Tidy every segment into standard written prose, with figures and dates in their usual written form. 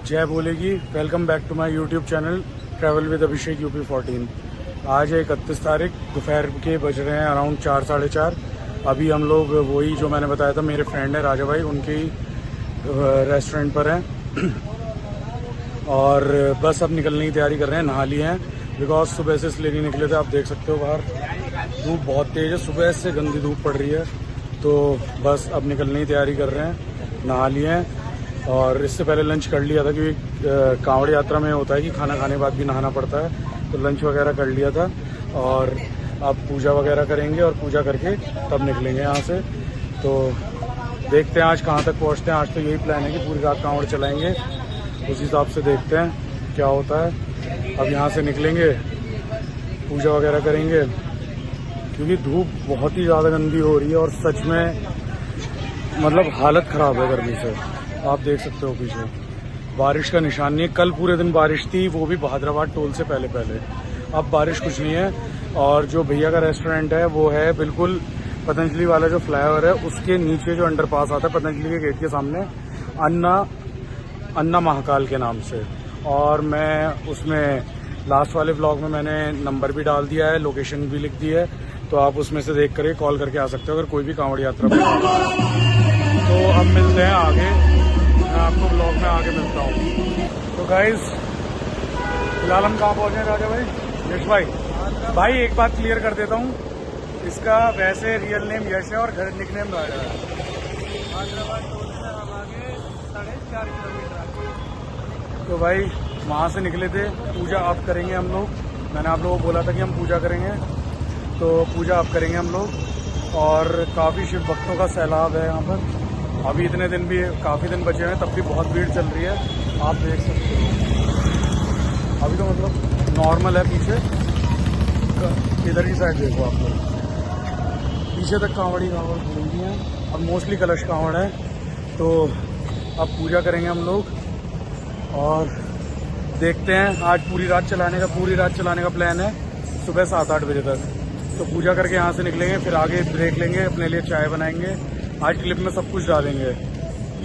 जय बोलेगी। Welcome back to my YouTube channel travel with Abhishek UP 14। आज है 31 तारीख, दोपहर के बज रहे हैं अराउंड 4 साढ़े 4। अभी हम लोग वही जो मैंने बताया था, मेरे फ्रेंड है राजा भाई, उनके ही रेस्टोरेंट पर हैं और बस अब निकलने की तैयारी कर रहे हैं। नहा लिए हैं बिकॉज सुबह से इसलिए नहीं निकले थे। आप देख सकते हो बाहर धूप बहुत तेज़ है, सुबह से गंदी धूप पड़ रही है, तो बस अब निकलने की तैयारी कर रहे हैं। नहा लिए हैं और इससे पहले लंच कर लिया था, क्योंकि कांवड़ यात्रा में होता है कि खाना खाने के बाद भी नहाना पड़ता है, तो लंच वगैरह कर लिया था और अब पूजा वगैरह करेंगे और पूजा करके तब निकलेंगे यहाँ से। तो देखते हैं आज कहाँ तक पहुँचते हैं। आज तो यही प्लान है कि पूरी रात कांवड़ चलाएंगे, उस हिसाब से देखते हैं क्या होता है। अब यहाँ से निकलेंगे, पूजा वगैरह करेंगे, क्योंकि धूप बहुत ही ज़्यादा गंदी हो रही है और सच में मतलब हालत ख़राब है गर्मी से। आप देख सकते हो पीछे बारिश का निशान नहीं है। कल पूरे दिन बारिश थी, वो भी बहादुराबाद टोल से पहले पहले। अब बारिश कुछ नहीं है। और जो भैया का रेस्टोरेंट है वो है बिल्कुल पतंजलि वाला जो फ्लाईओवर है उसके नीचे जो अंडरपास आता है, पतंजलि के गेट के सामने, अन्ना महाकाल के नाम से। और मैं उसमें लास्ट वाले व्लॉग में मैंने नंबर भी डाल दिया है, लोकेशन भी लिख दी है, तो आप उसमें से देख कर कॉल करके आ सकते हो अगर कोई भी कांवड़ यात्रा पर। तो अब मिलते हैं आगे, मैं आपको ब्लॉग में आगे मिलता हूँ। तो गाइज फिलहाल हम कहाँ पहुँचे हैं राजा भाई, यश भाई एक बात क्लियर कर देता हूँ, इसका वैसे रियल नेम यश है और घर निकनेम राजा है। हैदराबाद टोल से हम आगे 4.5 किलोमीटर। तो भाई वहाँ से निकले थे, पूजा अब करेंगे हम लोग। मैंने आप लोगों को बोला था कि हम पूजा करेंगे, तो पूजा अब करेंगे हम लोग। और काफ़ी शिव भक्तों का सैलाब है यहाँ पर। अभी इतने दिन भी काफ़ी दिन बचे हैं, तब भी बहुत भीड़ चल रही है, आप देख सकते हो। अभी तो मतलब नॉर्मल है, पीछे इधर की साइड देखो आप लोग, पीछे तक कांवड़ घूमती हैं। अब मोस्टली कलश कांवड़ है। तो अब पूजा करेंगे हम लोग और देखते हैं। आज पूरी रात चलाने का प्लान है, सुबह 7-8 बजे तक। तो पूजा करके यहाँ से निकलेंगे, फिर आगे ब्रेक लेंगे, अपने लिए चाय बनाएंगे। आज क्लिप में सब कुछ डालेंगे,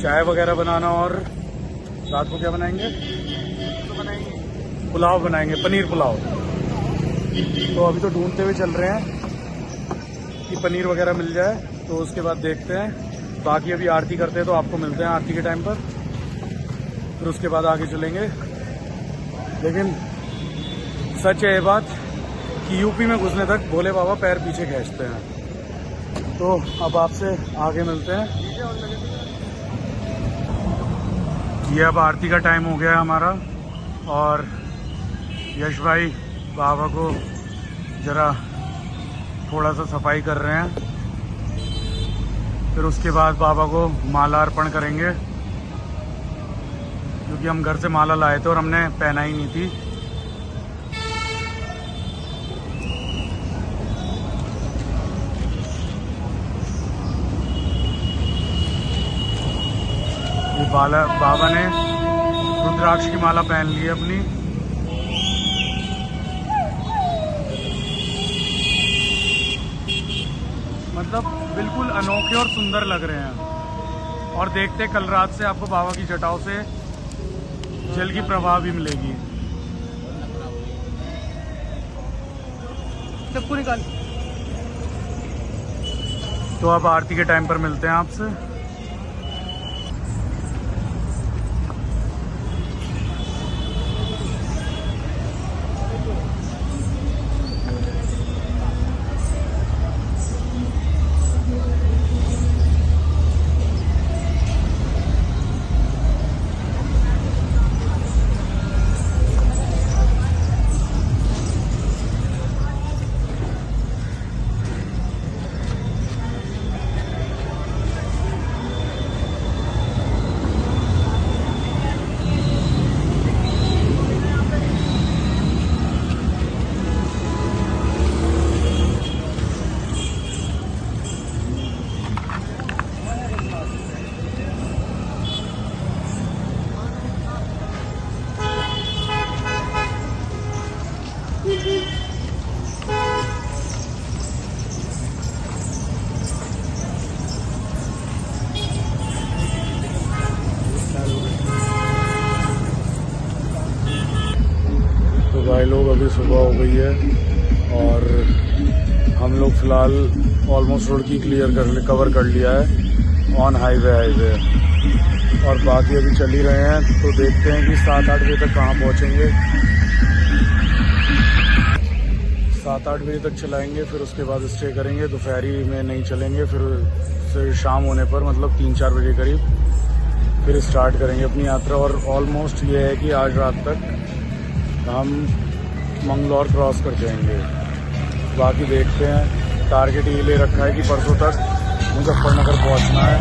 चाय वगैरह बनाना, और रात को क्या बनाएंगे, पुलाव बनाएंगे, पनीर पुलाव। तो अभी तो ढूंढते हुए चल रहे हैं कि पनीर वगैरह मिल जाए, तो उसके बाद देखते हैं। बाकी अभी आरती करते हैं, तो आपको मिलते हैं आरती के टाइम पर, फिर उसके बाद आगे चलेंगे। लेकिन सच है ये बात कि यूपी में घुसने तक भोले बाबा पैर पीछे खींचते हैं। तो अब आपसे आगे मिलते हैं। ये अब आरती का टाइम हो गया है हमारा, और यश भाई बाबा को जरा थोड़ा सा सफाई कर रहे हैं, फिर उसके बाद बाबा को माला अर्पण करेंगे, क्योंकि हम घर से माला लाए थे और हमने पहना ही नहीं थी। बाबा ने रुद्राक्ष की माला पहन ली है अपनी। मतलब बिल्कुल अनोखे और सुंदर लग रहे हैं। और देखते कल रात से आपको बाबा की जटाओं से जल की प्रवाह भी मिलेगी। चप्पू निकाल। तो अब आरती के टाइम पर मिलते हैं आपसे। भाई लोग अभी सुबह हो गई है और हम लोग फ़िलहाल ऑलमोस्ट रोड की कवर कर लिया है ऑन हाईवे और बाकी अभी चल ही रहे हैं। तो देखते हैं कि 7-8 बजे तक कहाँ पहुँचेंगे। 7-8 बजे तक चलाएंगे, फिर उसके बाद स्टे करेंगे। दोपहरी में नहीं चलेंगे, फिर शाम होने पर मतलब 3-4 बजे करीब फिर स्टार्ट करेंगे अपनी यात्रा। और ऑलमोस्ट ये है कि आज रात तक हम मंगलौर क्रॉस कर जाएंगे। बाकी देखते हैं, टारगेट ये ले रखा है कि परसों तक मुजफ्फरनगर पहुंचना है,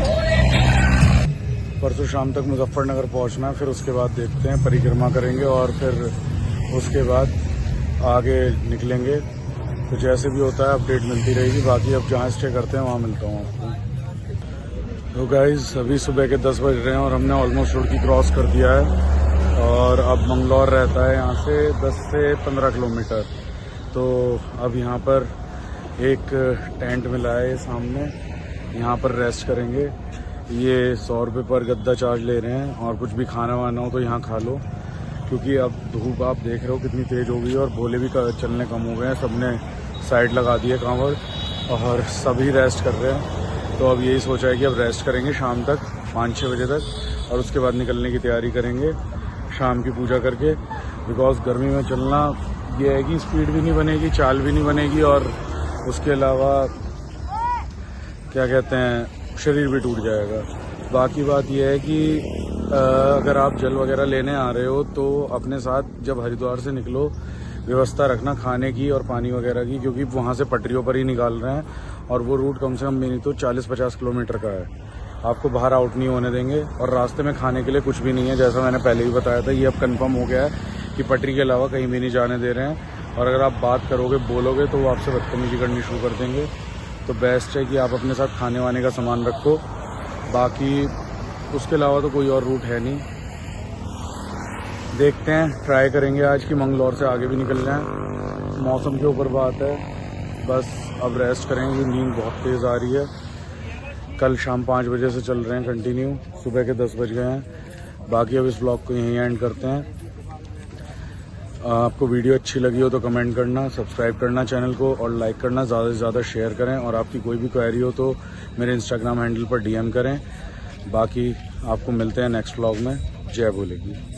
परसों शाम तक मुजफ्फरनगर पहुंचना है। फिर उसके बाद देखते हैं, परिक्रमा करेंगे और फिर उसके बाद आगे निकलेंगे। तो जैसे भी होता है अपडेट मिलती रहेगी। बाकी अब जहाँ स्टे करते हैं वहाँ मिलता हूँ आपको। तो गाइज़ अभी सुबह के 10 बज रहे हैं और हमने ऑलमोस्ट रोड की क्रॉस कर दिया है और अब मंगलौर रहता है यहाँ से 10 से 15 किलोमीटर। तो अब यहाँ पर एक टेंट मिला है सामने, यहाँ पर रेस्ट करेंगे। ये 100 रुपये पर गद्दा चार्ज ले रहे हैं और कुछ भी खाना वाना हो तो यहाँ खा लो, क्योंकि अब धूप आप देख रहे हो कितनी तेज़ हो गई है और भोले भी चलने कम हो गए हैं। सबने साइड लगा दी है कांवड़ और सभी रेस्ट कर रहे हैं। तो अब यही सोचा है कि अब रेस्ट करेंगे शाम तक 5-6 बजे तक और उसके बाद निकलने की तैयारी करेंगे शाम की पूजा करके। बिकॉज गर्मी में चलना ये है कि स्पीड भी नहीं बनेगी, चाल भी नहीं बनेगी और उसके अलावा क्या कहते हैं, शरीर भी टूट जाएगा। बाकी बात यह है कि अगर आप जल वगैरह लेने आ रहे हो तो अपने साथ जब हरिद्वार से निकलो व्यवस्था रखना खाने की और पानी वगैरह की, क्योंकि वहाँ से पटरियों पर ही निकाल रहे हैं और वो रूट कम से कम नहीं तो 40-50 किलोमीटर का है। आपको बाहर आउट नहीं होने देंगे और रास्ते में खाने के लिए कुछ भी नहीं है। जैसा मैंने पहले भी बताया था, ये अब कंफर्म हो गया है कि पटरी के अलावा कहीं भी नहीं जाने दे रहे हैं और अगर आप बात करोगे बोलोगे तो वो आपसे बदतमीजी करनी शुरू कर देंगे। तो बेस्ट है कि आप अपने साथ खाने वाने का सामान रखो। बाकी उसके अलावा तो कोई और रूट है नहीं। देखते हैं, ट्राई करेंगे आज कि मंगलौर से आगे भी निकल जाएं। मौसम के ऊपर बात है, बस अब रेस्ट करेंगे। नींद बहुत तेज़ आ रही है। कल शाम 5 बजे से चल रहे हैं कंटिन्यू, सुबह के 10 बज गए हैं। बाकी अब इस ब्लॉग को यहीं एंड करते हैं। आपको वीडियो अच्छी लगी हो तो कमेंट करना, सब्सक्राइब करना चैनल को और लाइक करना, ज़्यादा से ज़्यादा शेयर करें। और आपकी कोई भी क्वेरी हो तो मेरे इंस्टाग्राम हैंडल पर DM करें। बाकी आपको मिलते हैं नेक्स्ट ब्लॉग में। जय भोले की।